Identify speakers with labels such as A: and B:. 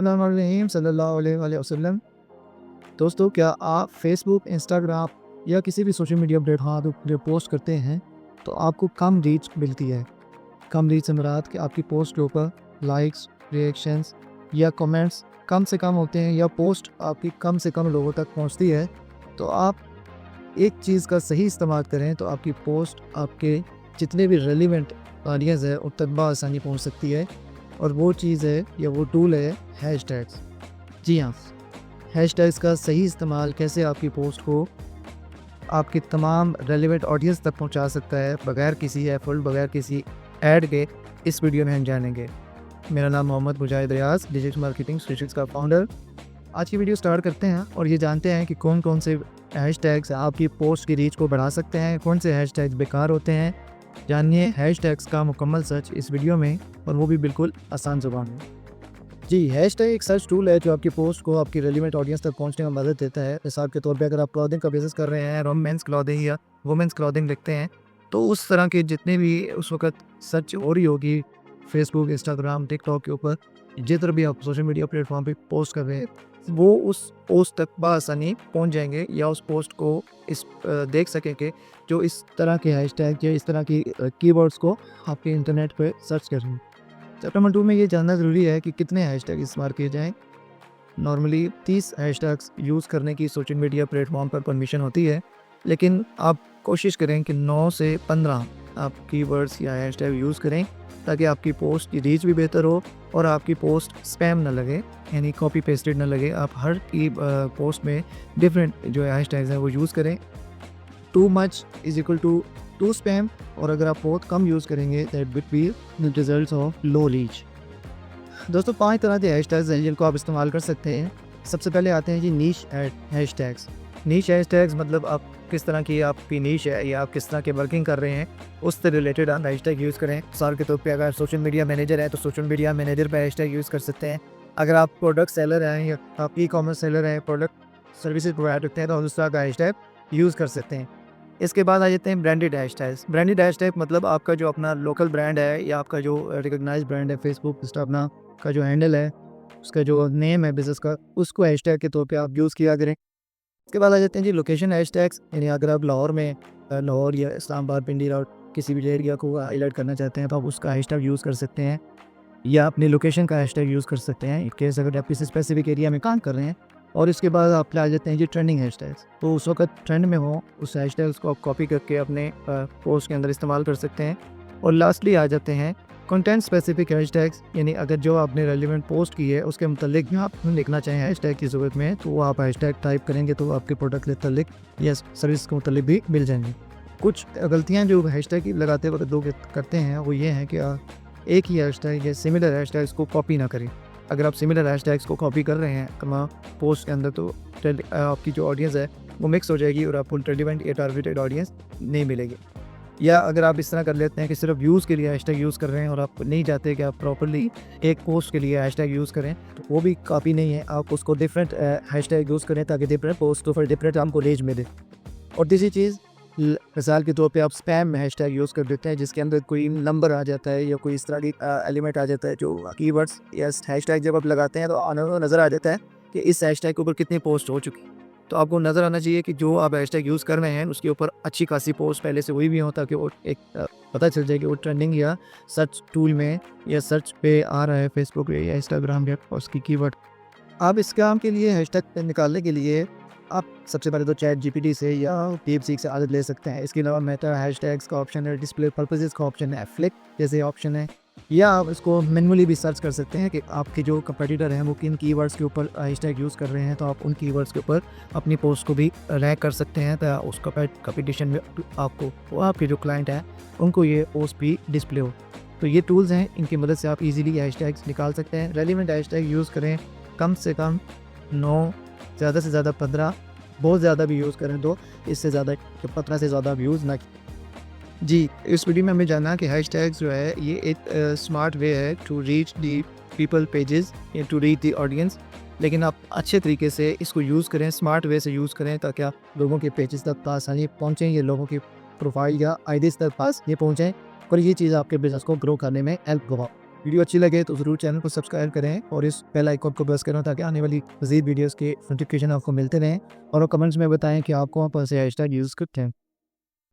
A: बिस्मिल्लाहिर्रहमानिर्रहीम सल्लल्लाहु अलैहि वसल्लम। दोस्तों, क्या आप फेसबुक, इंस्टाग्राम या किसी भी सोशल मीडिया प्लेटफॉर्म पर पोस्ट करते हैं तो आपको कम रीच मिलती है। कम रीच से मुराद कि आपकी पोस्ट के ऊपर लाइक्स, रिएक्शंस या कमेंट्स कम से कम होते हैं या पोस्ट आपकी कम से कम लोगों तक पहुंचती है। तो आप एक चीज़ का सही इस्तेमाल करें तो आपकी पोस्ट आपके जितने भी रेलिवेंट ऑडियंस है उन तक बआसानी पहुंच सकती है। और वो चीज़ है या वो टूल है हैशटैग्स। जी हाँ, हैशटैग्स का सही इस्तेमाल कैसे आपकी पोस्ट को आपकी तमाम रेलिवेंट ऑडियंस तक पहुंचा सकता है बगैर किसी एफर्ट, बगैर किसी ऐड के, इस वीडियो में हम जानेंगे। मेरा नाम मोहम्मद मुजाहिद रियाज, डिजिटल मार्केटिंग स्पेशलिस्ट का फाउंडर। आज की वीडियो स्टार्ट करते हैं और ये जानते हैं कि कौन कौन से हैशटैग्स आपकी पोस्ट की रीच को बढ़ा सकते हैं, कौन से हैशटैग्स बेकार होते हैं। जानिए हैशटैग्स का मुकम्मल सर्च इस वीडियो में, और वो भी बिल्कुल आसान ज़ुबान में। जी, हैशटैग एक सर्च टूल है जो आपकी पोस्ट को आपकी रेलिवेंट ऑडियंस तक पहुंचने में मदद देता है। मिसाल के तौर पे अगर आप क्लॉथिंग का बिज़नेस कर रहे हैं, मेंस क्लॉथिंग या वुमेंस क्लॉथिंग लिखते हैं, तो उस तरह के जितने भी उस वक्त सर्च हो रही होगी फेसबुक, इंस्टाग्राम, टिकटॉक के ऊपर, जिधर भी आप सोशल मीडिया प्लेटफॉर्म पे पोस्ट कर रहे हैं, वो उस पोस्ट तक बआसानी पहुंच जाएंगे या उस पोस्ट को देख सकेंगे जो इस तरह के हैशटैग या इस तरह की कीवर्ड्स को आपके इंटरनेट पर सर्च कर रहे हैं। स्टेप नंबर 2 में ये जानना ज़रूरी है कि कितने हैशटैग इस्तेमाल किए जाएँ। नॉर्मली 30 हैशटैग्स यूज़ करने की सोशल मीडिया प्लेटफॉर्म पर परमिशन होती है, लेकिन आप कोशिश करें कि 9 से 15 आप कीवर्ड्स या हैशटैग यूज़ करें ताकि आपकी पोस्ट की रीच भी बेहतर हो और आपकी पोस्ट स्पैम ना लगे, यानी कॉपी पेस्टेड ना लगे। आप हर की पोस्ट में डिफरेंट जो हैशटैग्स हैं वो यूज़ करें। Too much is equal to to spam, और अगर आप बहुत कम यूज़ करेंगे that will be the results of low reach. दोस्तों, 5 तरह के हैशटैग्स हैं जिनको आप इस्तेमाल कर सकते हैं। सबसे पहले आते हैं जी नीश हैशटैग्स। नीश हैशटैग्स मतलब आप किस तरह की आपकी नीश है या आप किस तरह के वर्किंग कर रहे हैं उससे रिलेटेड आप हैशटैग यूज़ करें। मिसाल के तौर पे अगर सोशल मीडिया मैनेजर है तो सोशल मीडिया मैनेजर पर हैशटैग यूज़ कर सकते हैं। अगर आप प्रोडक्ट सेलर हैं या आप ई कॉमर्स सेलर हैं, प्रोडक्ट सर्विसेज प्रोवाइड करते हैं, तो उस तरह का हैशटैग यूज़ कर सकते हैं। इसके बाद आ जाते हैं ब्रांडेड हैशटैग्स। ब्रांडेड हैशटैग मतलब आपका जो अपना लोकल ब्रांड है या आपका जो रिकॉग्नाइज्ड ब्रांड है, फेसबुक, इंस्टाग्राम का जो हैंडल है, उसका जो नेम है बिज़नेस का, उसको हैशटैग के तौर पे आप यूज़ किया करें। इसके बाद आ जाते हैं जी लोकेशन हैशटैग्स, यानी अगर आप लाहौर में लाहौर या इस्लामाबाद, पिंडी रोड किसी भी एरिया को हाईलाइट करना चाहते हैं तो आप उसका हैशटैग यूज़ कर सकते हैं, या अपनी लोकेशन का हैशटैग यूज़ कर सकते हैं इन केस अगर आप किसी स्पेसिफिक एरिया में काम कर रहे हैं। और इसके बाद आप आ जाते हैं जी ट्रेंडिंग हैशटैग्स। तो उस वक्त ट्रेंड में हो उस हैशटैग्स को आप कॉपी करके अपने पोस्ट के अंदर इस्तेमाल कर सकते हैं। और लास्टली आ जाते हैं कंटेंट स्पेसिफिक हैशटैग्स, यानी अगर जो आपने रेलिवेंट पोस्ट की है उसके मुतालिक आप लिखना चाहें हैशटैग की ज़रूरत में, तो वो आप हैशटैग टाइप करेंगे तो आपके प्रोडक्ट के मुतालिक या सर्विस के मुतालिक भी मिल जाएंगे। कुछ गलतियाँ जो हैशटैग लगाते वक्त लोग करते हैं वो ये हैं कि एक ही हैशटैग या सिमिलर हैशटैग्स को कॉपी ना करें। अगर आप सिमिलर हैशटैग्स को कॉपी कर रहे हैं तमाम पोस्ट के अंदर, तो आपकी जो ऑडियंस है वो मिक्स हो जाएगी और आपको रेलिवेंट या टारगेटेड ऑडियंस नहीं मिलेगी। या अगर आप इस तरह कर लेते हैं कि सिर्फ व्यूज़ के लिए हैशटैग यूज़ कर रहे हैं और आप नहीं चाहते कि आप प्रॉपर्ली एक पोस्ट के लिए हैशटैग यूज़ करें, तो वो भी कॉपी नहीं है। आप उसको डिफरेंट हैशटैग यूज़ करें ताकि डिफरेंट पोस्ट को फिर डिफरेंट आपको रीच मिले। और तीसरी चीज़, मिसाल के तौर पे आप स्पैम हैशटैग यूज़ कर देते हैं जिसके अंदर कोई नंबर आ जाता है या कोई इस तरह की एलिमेंट आ जाता है जो कीवर्ड्स या हैशटैग जब आप लगाते हैं तो नज़र आ जाता है कि इस हैशटैग के ऊपर कितनी पोस्ट हो चुकी। तो आपको नज़र आना चाहिए कि जो आप हैशटैग यूज़ कर रहे हैं उसके ऊपर अच्छी खासी पोस्ट पहले से हुई भी हो, ताकि वो एक पता चल जाए कि वो ट्रेंडिंग या सर्च टूल में या सर्च पे आ रहा है फेसबुक या इंस्टाग्राम या उसकी कीवर्ड। आप इस काम के लिए हैशटैग निकालने के लिए आप सबसे पहले तो चैट जीपीटी से या डीपसीक से आदत ले सकते हैं। इसके अलावा मेटा हैशटैग्स का ऑप्शन है, डिस्प्ले पर्पसेस का ऑप्शन है, फ्लिक जैसे ऑप्शन है, या आप इसको मैनुअली भी सर्च कर सकते हैं कि आपके जो कंपटीटर हैं वो किन कीवर्ड्स के ऊपर हैशटैग यूज़ कर रहे हैं, तो आप उन कीवर्ड्स के ऊपर अपनी पोस्ट को भी रैंक कर सकते हैं, तो उस कंपटीशन में आपको वो आपके जो क्लाइंट हैं उनको ये पोस्ट भी डिस्प्ले हो। तो ये टूल्स हैं, इनकी मदद से आप ईजिली हैशटैग्स निकाल सकते हैं। रेलिवेंट हैशटैग यूज़ करें, कम से कम 9, ज़्यादा से ज़्यादा 15, बहुत ज़्यादा भी यूज़ करें तो इससे ज़्यादा 15 से ज़्यादा भी यूज़ ना। जी, इस वीडियो में हमें जानना कि हैशटैग्स जो है ये एक स्मार्ट वे है to reach the people pages या टू रीच दी ऑडियंस, लेकिन आप अच्छे तरीके से इसको यूज़ करें, स्मार्ट वे से यूज़ करें ताकि आप लोगों के पेजेस तक आसानी पहुँचें या लोगों की प्रोफाइल या आईडीज़ तक पास ये पहुँचें और ये चीज़ आपके बिज़नेस को ग्रो करने में हेल्प होगा। वीडियो अच्छी लगे तो ज़रूर चैनल को सब्सक्राइब करें और इस बेल आइकन को प्रेस करें ताकि आने वाली मज़ीद वीडियोज़ के नोटिफिकेशन आपको मिलते रहें। और कमेंट्स में बताएं कि आप कौन से हैशटैग यूज़ करते हैं।